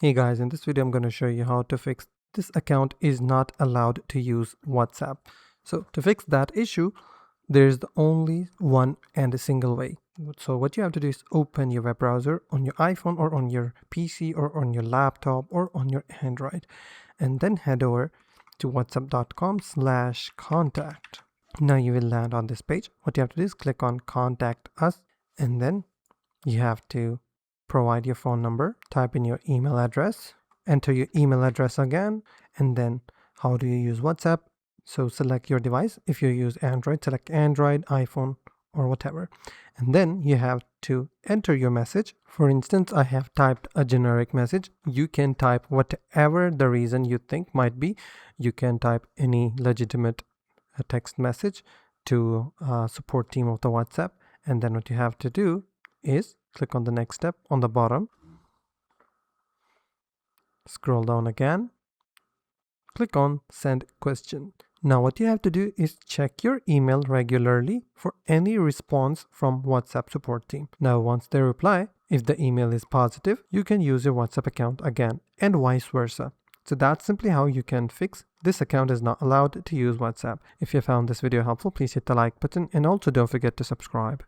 Hey guys, in this video I'm going to show you how to fix this account is not allowed to use WhatsApp. So to fix that issue, there's the only one and a single way. So what you have to do is open your web browser on your iPhone or on your PC or on your laptop or on your Android, and then head over to whatsapp.com/contact. Now you will land on this page. What you have to do is click on contact us, and then you have to provide your phone number, type in your email address, enter your email address again, and then how do you use WhatsApp? So select your device. If you use Android, select Android, iPhone, or whatever. And then you have to enter your message. For instance, I have typed a generic message. You can type whatever the reason you think might be. You can type any legitimate text message to support team of the WhatsApp. And then what you have to do is click on the next step on the bottom, scroll down again, click on send question. Now what you have to do is check your email regularly for any response from WhatsApp support team. Now once they reply, if the email is positive, you can use your WhatsApp account again, and vice versa. So that's simply how you can fix this account is not allowed to use WhatsApp. If you found this video helpful, please hit the like button and also don't forget to subscribe.